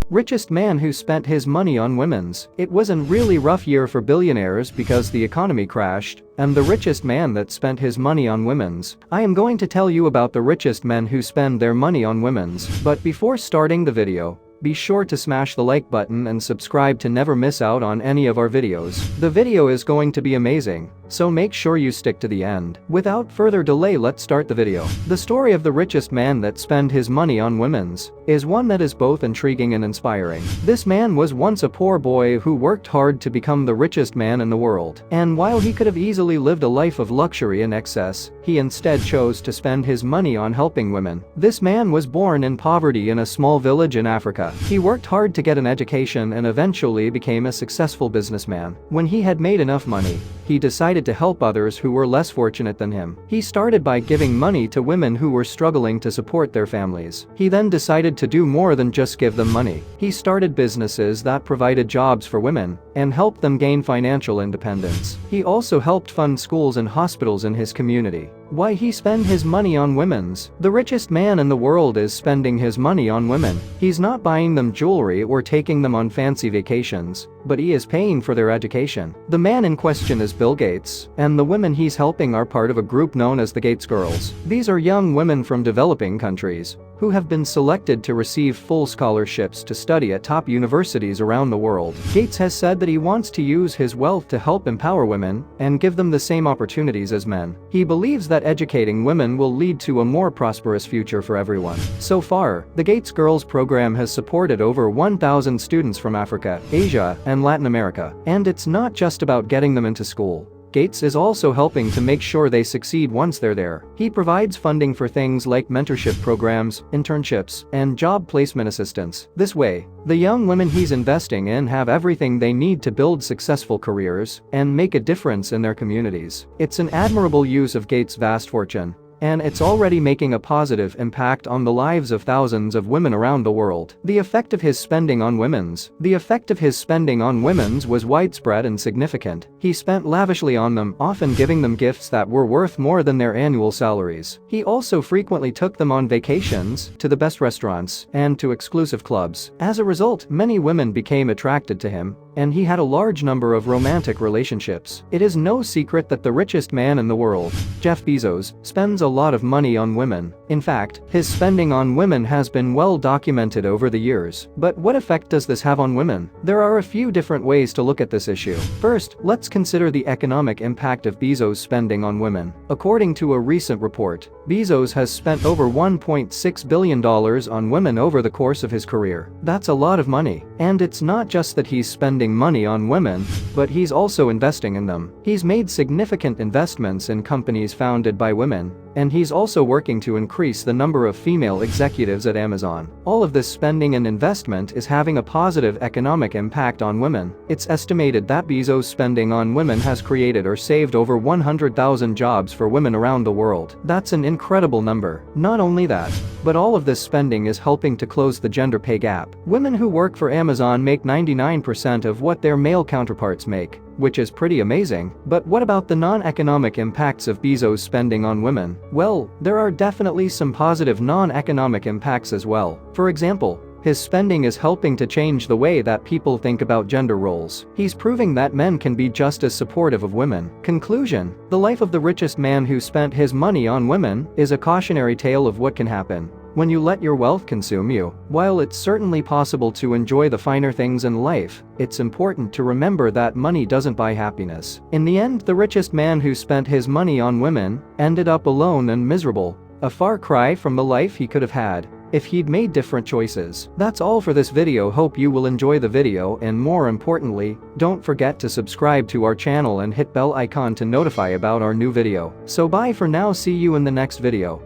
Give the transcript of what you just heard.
Richest man who spent his money on women's. It was a really rough year for billionaires because the economy crashed, and the richest man that spent his money on women's. I am going to tell you about the richest men who spend their money on women's. But before starting the video, be sure to smash the like button and subscribe to never miss out on any of our videos. The video is going to be amazing, so make sure you stick to the end. Without further delay, let's start the video. The story of the richest man that spent his money on women's is one that is both intriguing and inspiring. This man was once a poor boy who worked hard to become the richest man in the world. And while he could have easily lived a life of luxury and excess, he instead chose to spend his money on helping women. This man was born in poverty in a small village in Africa. He worked hard to get an education and eventually became a successful businessman. When he had made enough money, he decided to help others who were less fortunate than him. He started by giving money to women who were struggling to support their families. He then decided to do more than just give them money. He started businesses that provided jobs for women and helped them gain financial independence. He also helped fund schools and hospitals in his community. Why he spend his money on women's? The richest man in the world is spending his money on women. He's not buying them jewelry or taking them on fancy vacations, but he is paying for their education. The man in question is Bill Gates, and the women he's helping are part of a group known as the Gates Girls. These are young women from developing countries who have been selected to receive full scholarships to study at top universities around the world. Gates has said that he wants to use his wealth to help empower women and give them the same opportunities as men. He believes that educating women will lead to a more prosperous future for everyone. So far, the Gates Girls program has supported over 1,000 students from Africa, Asia, and Latin America. And it's not just about getting them into school. Gates is also helping to make sure they succeed once they're there. He provides funding for things like mentorship programs, internships, and job placement assistance. This way, the young women he's investing in have everything they need to build successful careers and make a difference in their communities. It's an admirable use of Gates' vast fortune, and it's already making a positive impact on the lives of thousands of women around the world. The effect of his spending on women's. The effect of his spending on women's was widespread and significant. He spent lavishly on them, often giving them gifts that were worth more than their annual salaries. He also frequently took them on vacations, to the best restaurants, and to exclusive clubs. As a result, many women became attracted to him, and he had a large number of romantic relationships. It is no secret that the richest man in the world, Jeff Bezos, spends a lot of money on women. In fact, his spending on women has been well documented over the years. But what effect does this have on women? There are a few different ways to look at this issue. First, let's consider the economic impact of Bezos' spending on women. According to a recent report, Bezos has spent over $1.6 billion on women over the course of his career. That's a lot of money. And it's not just that he's spending money on women, but he's also investing in them. He's made significant investments in companies founded by women, and he's also working to increase the number of female executives at Amazon. All of this spending and investment is having a positive economic impact on women. It's estimated that Bezos' spending on women has created or saved over 100,000 jobs for women around the world. That's an incredible number. Not only that, but all of this spending is helping to close the gender pay gap. Women who work for Amazon make 99% of what their male counterparts make, which is pretty amazing. But what about the non-economic impacts of Bezos' spending on women? Well, there are definitely some positive non-economic impacts as well. For example, his spending is helping to change the way that people think about gender roles. He's proving that men can be just as supportive of women. Conclusion: the life of the richest man who spent his money on women is a cautionary tale of what can happen when you let your wealth consume you. While it's certainly possible to enjoy the finer things in life, it's important to remember that money doesn't buy happiness. In the end, the richest man who spent his money on women ended up alone and miserable, a far cry from the life he could have had if he'd made different choices. That's all for this video. Hope you will enjoy the video, and more importantly, don't forget to subscribe to our channel and hit bell icon to notify about our new video. So bye for now, see you in the next video.